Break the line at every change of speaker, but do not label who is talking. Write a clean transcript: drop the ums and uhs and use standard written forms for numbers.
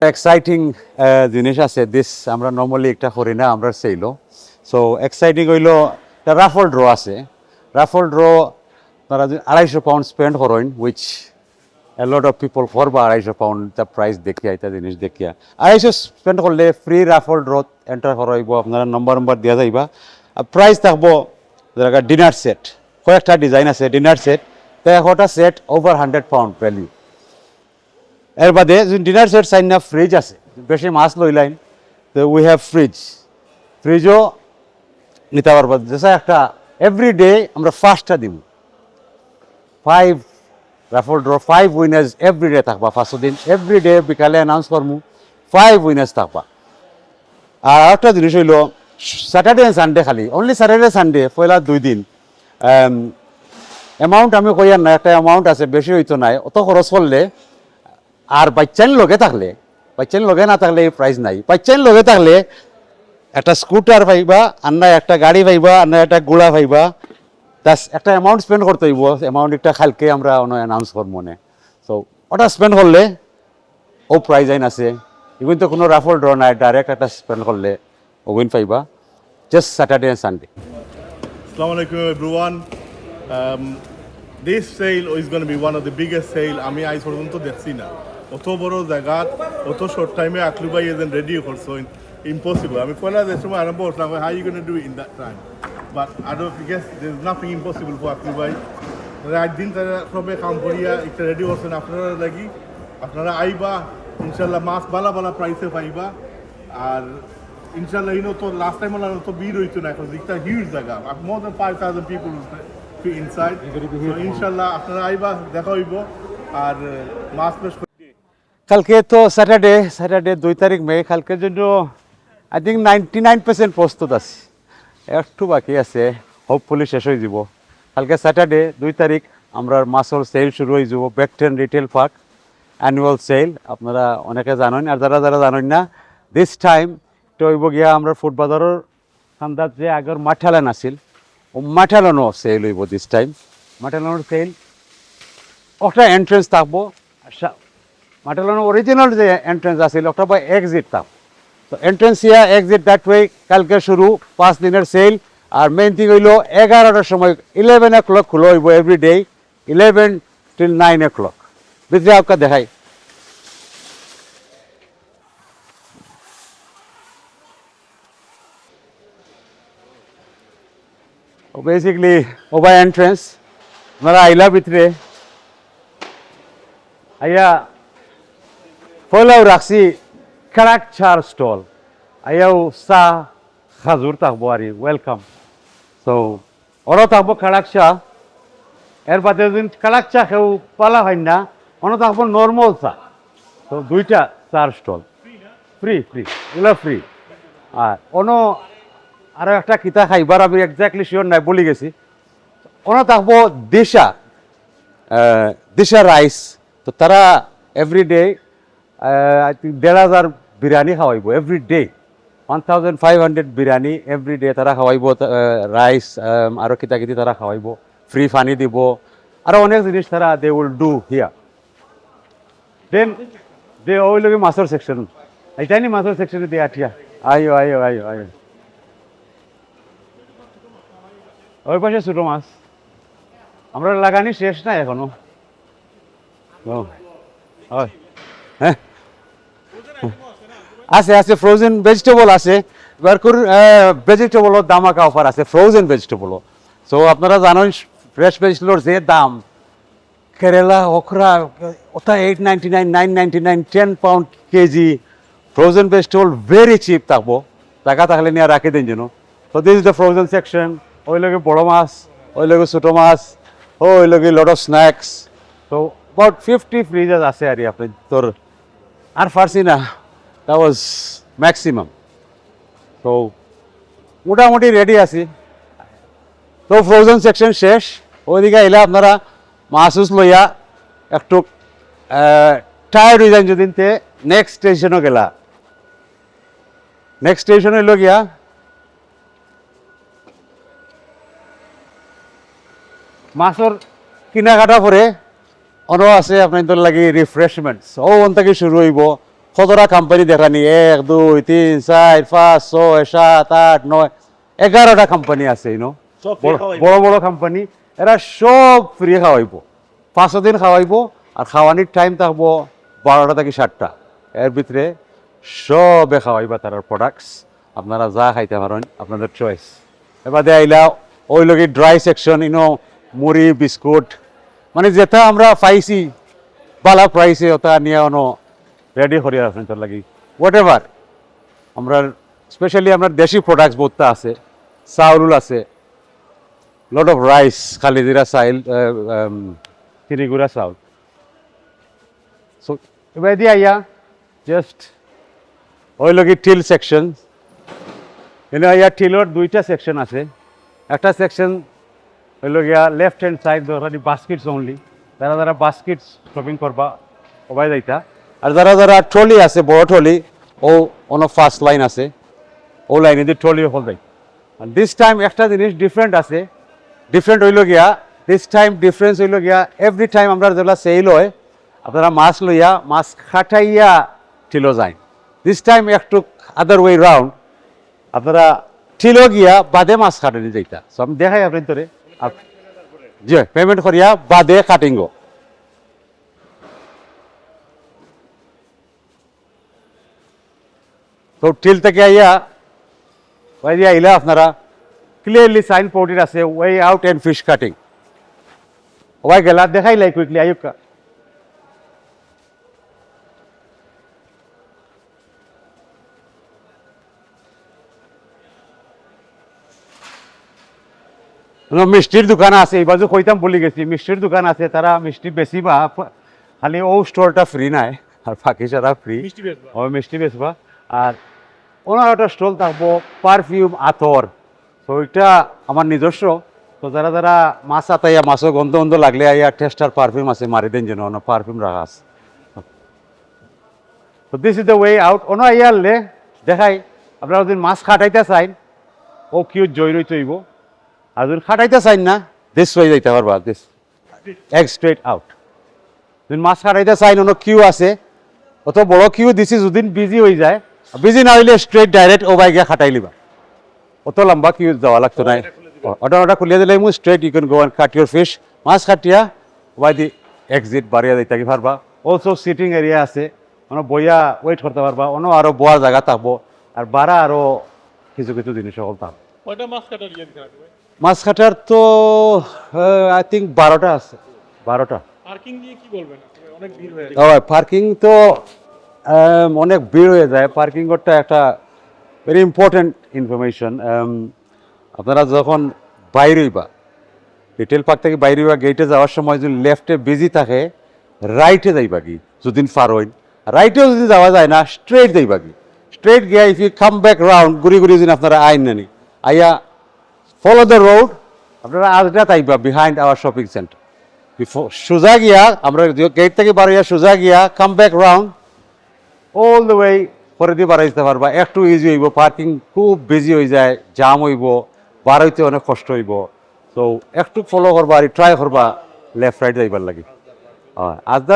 Exciting জিনিস আছে this আমরা নর্মালি একটা করি না আমরা সেইলো সো এক্সাইটিং হইলো রাফল ড্র আছে রাফল ড্র তারা £250 স্পেন্ড করেন which a lot of people করবা £250 তা প্রাইস দেখিয়া এটা জিনিস দেখিয়া 250 স্পেন্ড করলে ফ্রি রাফল ড্র এন্টার করাইব আপনারা নম্বর দিয়া যাইবা প্রাইস থাকবো যেটা ডিনার সেট কয়েকটা ডিজাইন আছে ডিনার সেট তো একটা সেট ওভার £100 ভ্যালু এর বাদে ডিনার সেট চাই না ফ্রিজ আছে বেশি মাছ লইলাইন তো উই হ্যাভ ফ্রিজও নিতে পারবো যেসা একটা এভরিডে আমরা ফার্স্টটা দিব 5 রাফল ড্র 5 উইনার্স এভরিডে থাকবা 5 দিন এভরিডে বিকালে অ্যানাউন্স করমু 5 উইনার্স থাকবা আর একটা জিনিস হইল স্যাটারডে অ্যান্ড সানডে খালি অনলি স্যাটারডে সানডে পয়লা 2 দিন অ্যামাউন্ট আমি কইয়ার না একটা অ্যামাউন্ট আছে বেশি হইতো নাই অত খরচ করলে আর বাচ্চান লগে থাকলে বাচ্চান লগে না থাকলে এই প্রাইস নাই বাচ্চান লগে থাকলে একটা স্কুটার পাইবা আর না একটা গাড়ি পাইবা আর না একটা গোড়া পাইবা তাস একটা অ্যামাউন্ট স্পেন্ড করতে হইব অ্যামাউন্ট একটা খালকে আমরা অ্যানাউন্স করব মনে সো ওটা স্পেন্ড করলে ও প্রাইজ আইন আছে ইভেন তো কোনো রাফল ড্র নাই ডাইরেক্ট একটা স্পেন্ড করলে ওগুন পাইবা just Saturday and Sunday
Assalamu alaikum everyone. This sale is going to be one of the biggest sale আমি আজ পর্যন্ত দেখছি না অত বড় জায়গা অত শর্ট টাইমে আকলু ভাই এজন রেডি করছো impossible আমি পয়লা যে সময় আরম্ভ করলাম how you going to do it in that time but I don't guess there's nothing impossible for Aklu ভাই রাত দিন তারা সবে কাম করিয়া একটা রেডি করছেন আপনারা লাগি আপনারা আইবা ইনশাআল্লাহ মাছ বালা বালা প্রাইসে পাইবা আর ইনশাআল্লাহ ইনো তো লাস্ট টাইম ওলা তো ভিড় হইতো না এখন একটা হিউজ জায়গা more than 5000 people inside so ইনশাআল্লাহ আপনারা আইবা দেখা হইব আর মাছ পেশ
কালকে তো স্যাটারডে 2 তারিখ মে কালকের জন্য আই থিঙ্ক 99% প্রস্তুত আছে একটু বাকি আছে হোপফুলি শেষ হয়ে যাব কালকে স্যাটারডে 2 তারিখ আমরা মাছর সেল শুরু হয়ে যাব বেকটেন রিটেল পার্ক অ্যানুয়াল সেল আপনারা অনেকে জানেন আর যারা জানেন না দিস টাইম তো হইব গিয়া আমরা ফুটবাজারের খান্দাত যে আগের মাঠালান আছিল ও মাঠালানও সেল হইব দিস টাইম মাঠালানোর সেল একটা এন্ট্রেন্স থাকবো মাঠালানোর অরিজিনাল যে এন্ট্রেন্স আছিল একটা বা এক্সিট থাক তো entrance yeah exit that way কালকে শুরু 5 দিনের সেল আর মেইন থিং হইল 11টার সময় 11 o'clock খুলো হইব এভরি ডে 11 till 9 o'clock ভিতরে आपका দেখাই বেসিকলি ওভার এন্ট্রেন্স আপনারা আইলা ভিতরে আইয়া ফলাও রাখছি খারাক চার স্টল আইয়াও চা খাজুর থাকবো আর ওয়েলকাম সো ওরাও থাকবো খারাক চা এর বাদে যদি খারাক চা খেউ পালা হয় না অন্য থাকবো নর্মাল চা তো 2টা চার স্টল ফ্রি এগুলো ফ্রি আর অন্য আরও একটা কিতা খাইবার আমি এক্স্যাক্টলি শিওর নাই বলি গেছি ওনা থাকবো দিশা রাইস তো তারা এভরিডে আই থিঙ্ক 1500 বিরিয়ানি খাওয়াইব এভরিডে 1500 বিরিয়ানি এভরিডে তারা খাওয়াইব রাইস আরও কিতা তারা খাওয়াইব ফ্রি পানি দিব আরও অনেক জিনিস তারা দে উইল ডু হিয়ার দেন দে ওই লগে মাছের সেকশন এইটাই নি মাছের সেকশনে দিয়ে আঠিয়া আইও ওই পাশে ছোটো মাছ আমরা লাগানি শেষ না এখনো হ্যাঁ আছে ফ্রোজেন ভেজিটেবল আছে এবার ভেজিটেবলের দামাকা অফার আছে ফ্রোজেন ভেজিটেবলও সো আপনারা জানেন ফ্রেশ ভেজিটেবলের যে দাম কেরালা ওখরা ওটা 899 999 £10 KG frozen vegetable very chip থাকবো টাকা থাকলে নিয়ে রাখি দিন যেন so this is the frozen section ওই লগে বড় মাছ ওই লগে ছোটো মাছ ওই লগে লট অফ স্ন্যাক্স তো অ্যাবাউট 50 ফ্রিজার আছে আর আপনি তোর আর পারছি না দ্যাট ওয়াজ ম্যাক্সিমাম তো মোটামুটি রেডি আছি তো ফ্রোজেন সেকশন শেষ ওইদিকে এলে আপনারা মাছ লইয়া একটু টায়ার্ড হয়ে যান যদি নেক্সট স্টেশনও গেলা নেক্সট স্টেশন হইল গিয়া মাছের কিনাকাটা পরে অন্য আছে আপনাদের লাগি রিফ্রেশমেন্টস ও ওন থেকে শুরু হইব কতটা কোম্পানি দেখানি 1 2 3 4 5 6 7 8 9 11টা কোম্পানি আছে ইনো
সব free খাওয়াইবো।
বড় বড় কোম্পানি এরা সব ফ্রি খাওয়াইবো 5 দিন খাওয়াইবো আর খাওয়ানির টাইম থাকবো 12টা থেকে 7টা এর ভিতরে সবে খাওয়াইবা তার প্রোডাক্টস আপনারা যা খাইতে পারেন আপনাদের চয়েস এবারে আইলা ওই লগে ড্রাই সেকশন ইনো মুড়ি বিস্কুট মানে যেটা আমরা পাইছি বালা প্রাইসে ওটা নিয়ে অনো রেডি করিয়া রাখেন তার লাগি হোয়াট এভার আমরা স্পেশালি আমরা দেশি প্রোডাক্টস বহুতটা আছে চাউল আছে লট অফ রাইস খালিজিরা চাইল তিনিগুড়া চাউল সো এবার দিয়ে আইয়া জাস্ট ওই লগি টিল সেকশন এনে আইয়া টিলর 2টা সেকশন আছে একটা সেকশন হইল গিয়া লেফট হ্যান্ড সাইড ধরি বাস্কেটস অনলি যারা যারা বাস্কেটস শপিং করবা সবাই যাইতা আর যারা যারা ট্রলি আছে বড় ট্রলি ও অন ফার্স্ট লাইন আছে ও লাইনে দিয়ে ট্রলি হল যাই দিস টাইম একটা জিনিস ডিফারেন্ট আছে ডিফারেন্ট হইল গিয়া দিস টাইম ডিফারেন্স হইল গিয়া এভরি টাইম আমরা যেগুলা সেল হয় আপনারা মাছ লইয়া মাছ খাটাইয়া ঠিলো যায় দিস টাইম একটু আদার ওয়ে রাউন্ড আপনারা ঠিলো গিয়া বাদে মাছ খাটানি যাইতা সো আমি দেখাই আপনি তোরে জি পেমেন্ট করিয়া বাদে কাটিঙ্গ তো টিল থেকে আইয়া ওই দিয়ে আইলা আপনারা ক্লিয়ারলি সাইন পোর্টেড আছে way out and fish cutting ওই গেলা দেখাইলাই কুইকলি আয়ুকা মিষ্টির দোকান আছে এই বাজু কইতাম বলি গেছি মিষ্টির দোকান আছে তারা মিষ্টি বেশি বা খালি ও স্টোরটা ফ্রি নাই আর বাকি সারা ফ্রি
মিষ্টি বেচবা।
ও মিষ্টি বেচবা আর ওনার একটা স্টল থাকবো পারফিউম আতর তো ওইটা আমার নিজস্ব তো যারা যারা মাছ আতাইয়া মাছও গন্ধ গন্ধ লাগলে আইয়া টেস্টার পারফিউম আছে মারি দেন যেন পারফিউম রাখা আছে তো this is the way out ওনো আইয়ারলে দেখাই আপনারা যদি মাছ খাটাইতে চাইন ও কিউ জয় রই তৈব আর যদি খাটাইতে চাইন না দিস ওয়ে যাইতে পারবা দিস এগ স্ট্রেট আউট যদি মাছ খাটাইতে চাইন অন্য কিউ আছে অত বড় কিউ দিছি যদি বিজি হয়ে যায় বিজি না হইলে স্ট্রেট ডাইরেক্ট ও বাইকে খাটাই লিবা অত লম্বা কিউ যাওয়া লাগতো নাই ওটা খুলিয়ে দিলে মু straight you can go and cut your fish মাছ কাটিয়া ওয়াই দি এক্সিট বাড়িয়া যাইতে কি পারবা অলসো সিটিং এরিয়া আছে অন্য বইয়া ওয়েট করতে পারবা অন্য আরো বোয়ার জায়গা থাকবো আর বাড়া আরো কিছু কিছু জিনিস সকল থাকবো
কয়টা মাছ কাটার ইয়ে দিতে লাগবে?
মাছ কাটার তো আই থিঙ্ক 12টা আছে 12টা
পার্কিং নিয়ে কি বলবেন আসলে অনেক ভিড় হয়ে গেছে।
পার্কিং তো অনেক ভিড় হয়ে যায় পার্কিং করতে একটা ভেরি ইম্পর্টেন্ট ইনফরমেশন আপনারা যখন বাইরে হইবা রিটেল পার্ক থেকে বাইরে হইবা গেটে যাওয়ার সময় যদি লেফটে বিজি থাকে রাইটে যাইবা কি যদি ফার হইন রাইটেও যদি যাওয়া যায় না স্ট্রেট যাইবা কি স্ট্রেট গিয়া if you come back round ঘুরি ঘুরি যদি আপনারা আইন নানি আইয়া ফলো দ্য রোড আপনারা আজটা তাইবা বিহাইন্ড আওয়ার শপিং সেন্টার সোজা গিয়া আমরা গেট থেকে বাড়িয়া সোজা গিয়া come back round all the way পরে দিয়ে বাড়াইতে পারবা একটু ইজি হইব পার্কিং খুব বিজি হয়ে যায় জাম হইব বাড়াইতে অনেক কষ্ট হইব তো একটু ফলো করবা আর ট্রাই করবা লেফট রাইট যাইবার লাগে আজ